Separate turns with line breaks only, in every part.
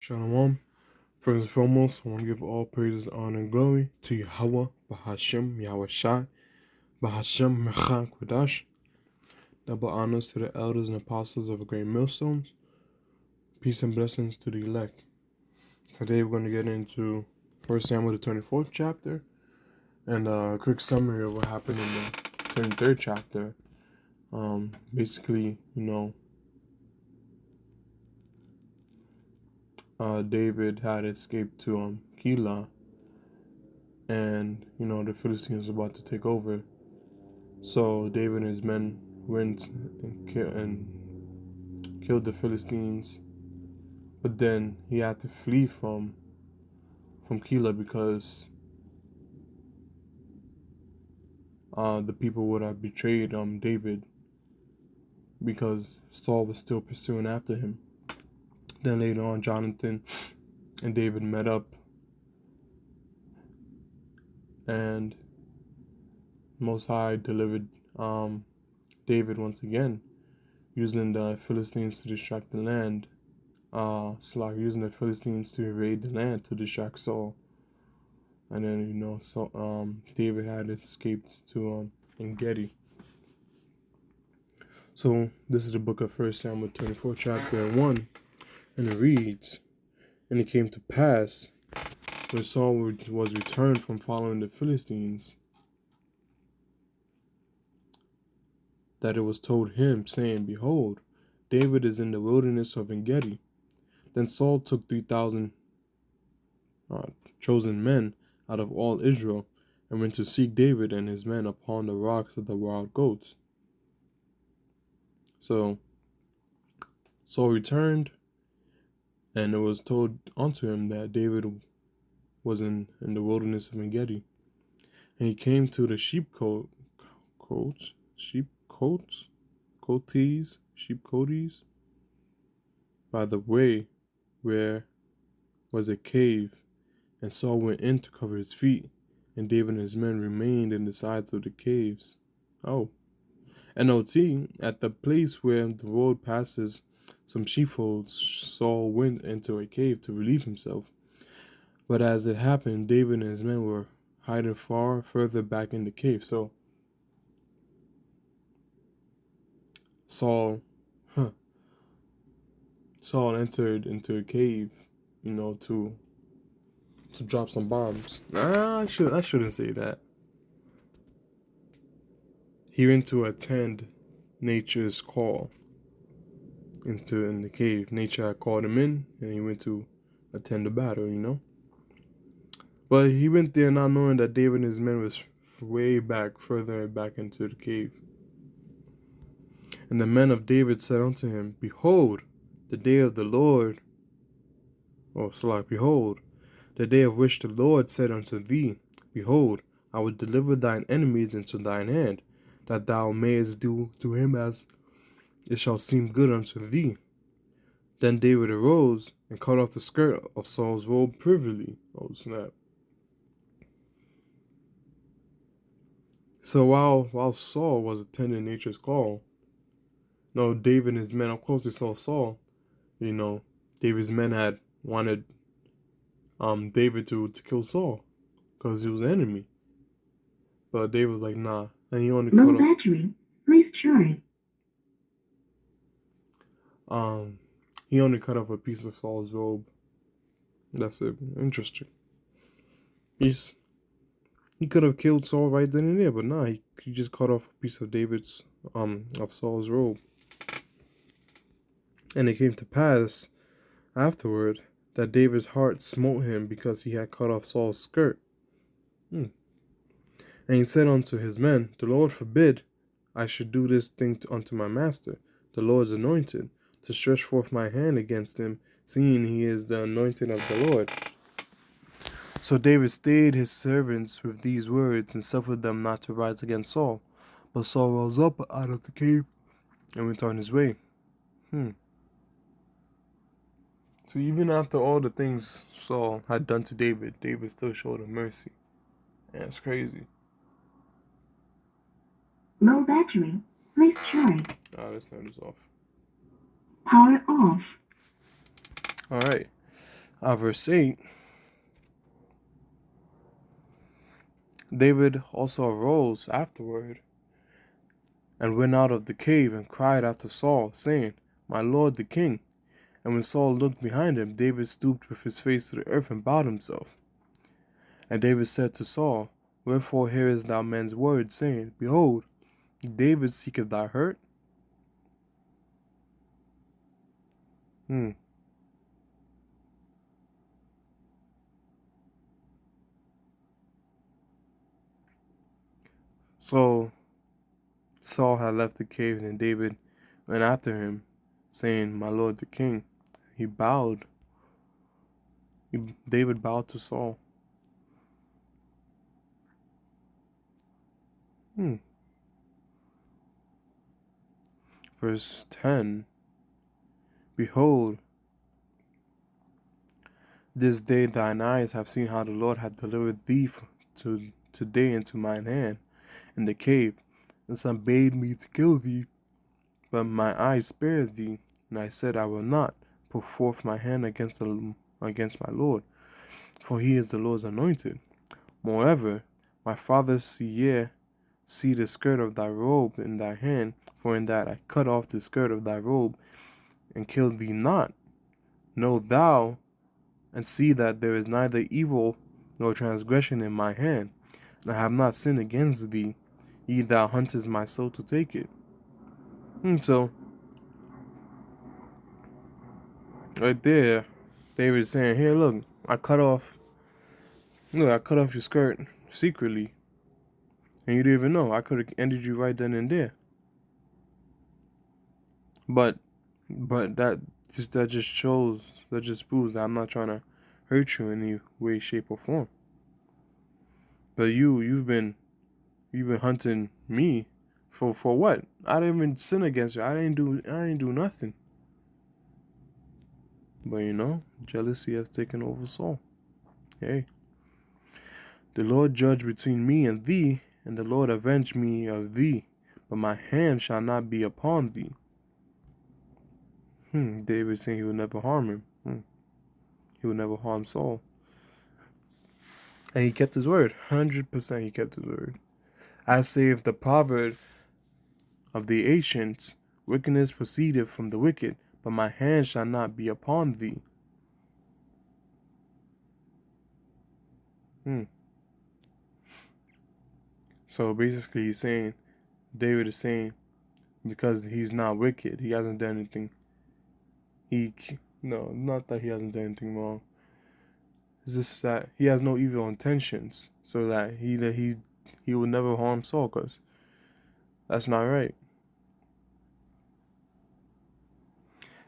Shalom. First and foremost, I want to give all praises, honor, and glory to Yahweh, Bahashem, Yahweh Shai, Bahashem, Mechak, Kodash. Double honors to the elders and apostles of the great millstones. Peace and blessings to the elect. Today we're going to get into 1 Samuel, the 24th chapter, and a quick summary of what happened in the 23rd chapter. Basically, David had escaped to Keilah, and the Philistines were about to take over. So David and his men went and killed the Philistines, but then he had to flee from Keilah because the people would have betrayed David, because Saul was still pursuing after him. Then later on, Jonathan and David met up, and Most High delivered David once again, using the Philistines to distract the land. Using the Philistines to invade the land to distract Saul. And then David had escaped to En-Gedi. So this is the book of 1 Samuel 24, chapter 1, and it reads, "And it came to pass, when Saul was returned from following the Philistines, that it was told him, saying, Behold, David is in the wilderness of En-Gedi. Then Saul took 3,000 chosen men out of all Israel, and went to seek David and his men upon the rocks of the wild goats. So Saul returned, and it was told unto him that David was in the wilderness of En-Gedi. And he came to the sheepcotes, by the way where was a cave, and Saul went in to cover his feet, and David and his men remained in the sides of the caves." NOT, at the place where the road passes some sheepfolds, Saul went into a cave to relieve himself. But as it happened, David and his men were hiding far further back in the cave. So Saul entered into a cave, to drop some bombs. I shouldn't say that. He went to attend nature's call in the cave. Nature had called him in, and he went to attend the battle, But he went there not knowing that David and his men was further back into the cave. And the men of David said unto him, Behold, the day of the Lord, behold, the day of which the Lord said unto thee, Behold, I will deliver thine enemies into thine hand, that thou mayest do to him as it shall seem good unto thee. Then David arose and cut off the skirt of Saul's robe privily. Oh, snap. So while Saul was attending nature's call, David and his men, of course, they saw Saul. David's men had wanted David to kill Saul because he was an enemy. But David was like, nah. And he only
Low battery. Please charge.
He only cut off a piece of Saul's robe. That's it. Interesting. He could have killed Saul right then and there, but nah, he just cut off a piece of of Saul's robe. And it came to pass afterward that David's heart smote him because he had cut off Saul's skirt. And he said unto his men, The Lord forbid I should do this thing unto my master, the Lord's anointed, to stretch forth my hand against him, seeing he is the anointed of the Lord. So David stayed his servants with these words, and suffered them not to rise against Saul. But Saul rose up out of the cave and went on his way. So even after all the things Saul had done to David, David still showed him mercy. Yeah, it's crazy.
Low battery. Please charge.
Let's turn this off.
Power off.
Alright. Verse 8, David also arose afterward and went out of the cave and cried after Saul, saying, My lord the king. And when Saul looked behind him, David stooped with his face to the earth and bowed himself. And David said to Saul, Wherefore hearest thou men's words, saying, Behold, David seeketh thy hurt? Hmm. So Saul had left the cave, and David went after him, saying, My lord the king. He bowed. David bowed to Saul. Verse 10, Behold, this day thine eyes have seen how the Lord hath delivered thee today into mine hand in the cave. And some bade me to kill thee, but my eyes spared thee. And I said, I will not put forth my hand against my Lord, for he is the Lord's anointed. Moreover, my father Seir see the skirt of thy robe in thy hand, for in that I cut off the skirt of thy robe and killed thee not. Know thou and see that there is neither evil nor transgression in my hand, and I have not sinned against thee, ye thou huntest my soul to take it. So, right there, David is saying, Here, look, I cut off your skirt secretly, and you didn't even know. I could have ended you right then and there. But that just proves that I'm not trying to hurt you in any way, shape, or form. But you've been hunting me for what? I didn't even sin against you. I didn't do nothing. But jealousy has taken over Saul. Hey. The Lord judge between me and thee, and the Lord avenge me of thee, but my hand shall not be upon thee. David saying he will never harm him. He will never harm Saul. And he kept his word. 100% he kept his word. As saith the proverb of the ancients, wickedness proceedeth from the wicked, but my hand shall not be upon thee. So basically David is saying, because he's not wicked, he hasn't done anything. No, not that he hasn't done anything wrong. It's just that he has no evil intentions, so that he will never harm Saul, because that's not right.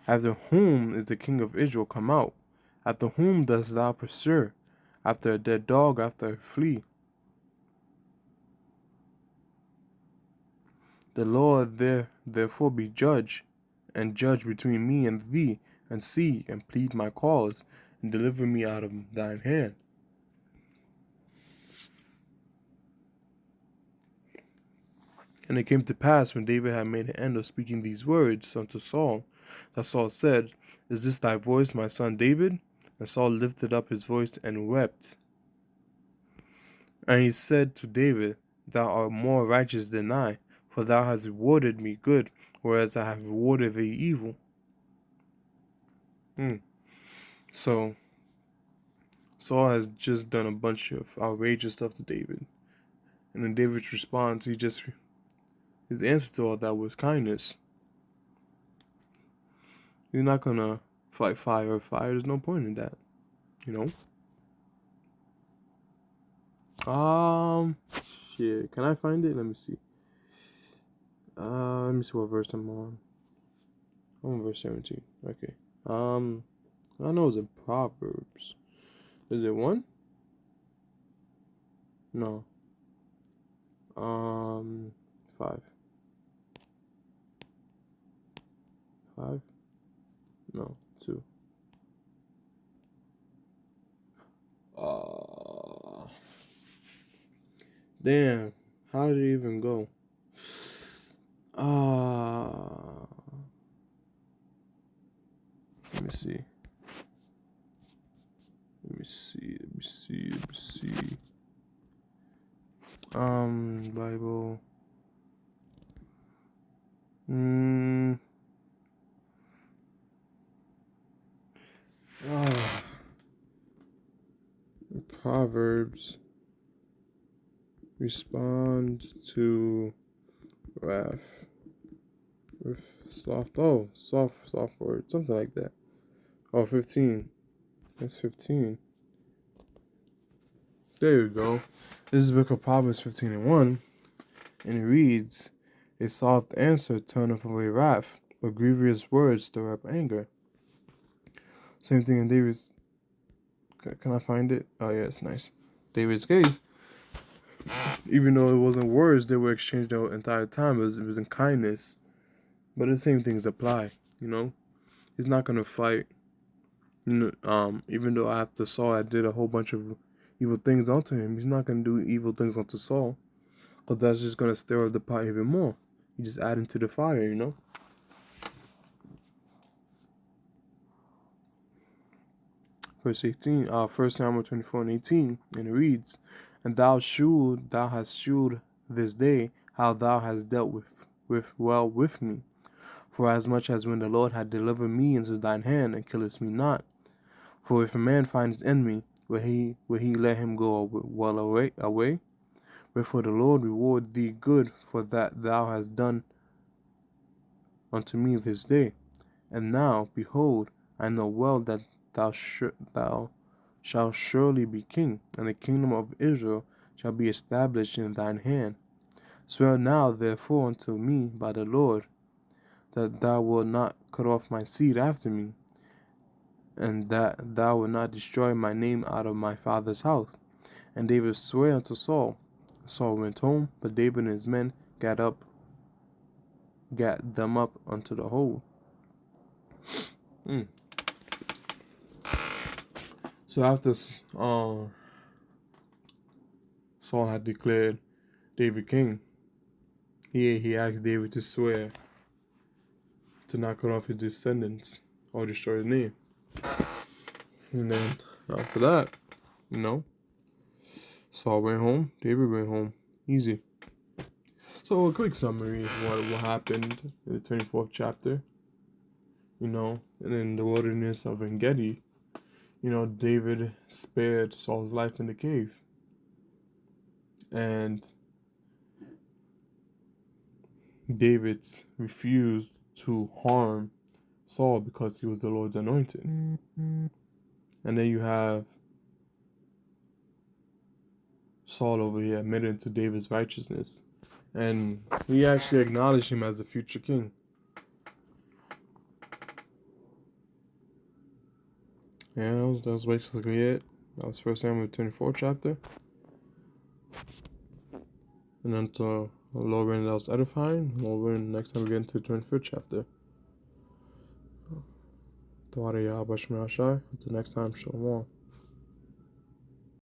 After whom is the king of Israel come out? After whom dost thou pursue? After a dead dog, after a flea. The Lord therefore be judge, and judge between me and thee, and see, and plead my cause, and deliver me out of thine hand. And it came to pass, when David had made an end of speaking these words unto Saul, that Saul said, Is this thy voice, my son David? And Saul lifted up his voice and wept. And he said to David, Thou art more righteous than I, for thou hast rewarded me good, whereas I have rewarded thee evil. So Saul has just done a bunch of outrageous stuff to David. And in David's response, his answer to all that was kindness. You're not gonna fight fire or fire. There's no point in that. Shit. Can I find it? Let me see. Let me see what verse I'm on. I'm on verse 17. Okay. I know it's in Proverbs. Is it 1? No. 5. 5? No, 2. Damn. How did it even go? Let me see. see. Bible. Ah, Proverbs. Respond to wrath with soft word, something like that. Oh, 15. That's 15. There you go. This is the book of Proverbs 15:1, and it reads, "A soft answer turneth away wrath, but grievous words stir up anger." Same thing in David's. Can I find it? Oh, yeah, it's nice. David's case, even though it wasn't words they were exchanged the entire time, it was in kindness. But the same things apply, you know? He's not going to fight. Even though after Saul I did a whole bunch of evil things onto him, he's not going to do evil things onto Saul. Because that's just going to stir up the pot even more. You just add into the fire, you know? Verse 18, 1 Samuel 24:18, and it reads, "And thou hast shewed this day how thou hast dealt well with me. For as much as when the Lord had delivered me into thine hand, and killest me not. For if a man find his enemy, will he let him go well away? Wherefore the Lord reward thee good for that thou hast done unto me this day. And now, behold, I know well that thou shalt surely be king, and the kingdom of Israel shall be established in thine hand. Swear now therefore unto me by the Lord, that thou wilt not cut off my seed after me, and that thou wilt not destroy my name out of my father's house." And David sware unto Saul. Saul went home, but David and his men gat them up unto the hole. So after Saul had declared David king, he asked David to swear to not cut off his descendants or destroy his name. And then after that, Saul went home, David went home. Easy. So a quick summary of what happened in the 24th chapter. And in the wilderness of En-Gedi, David spared Saul's life in the cave. And David refused to harm Saul because he was the Lord's anointed. And then you have Saul over here admitting to David's righteousness. And he actually acknowledged him as the future king. Yeah, that was basically it. That was 1 Samuel 24 chapter. And until Lord willing, that was edifying. Lord willing, next time we get into the 25th chapter. Until next time, shalom.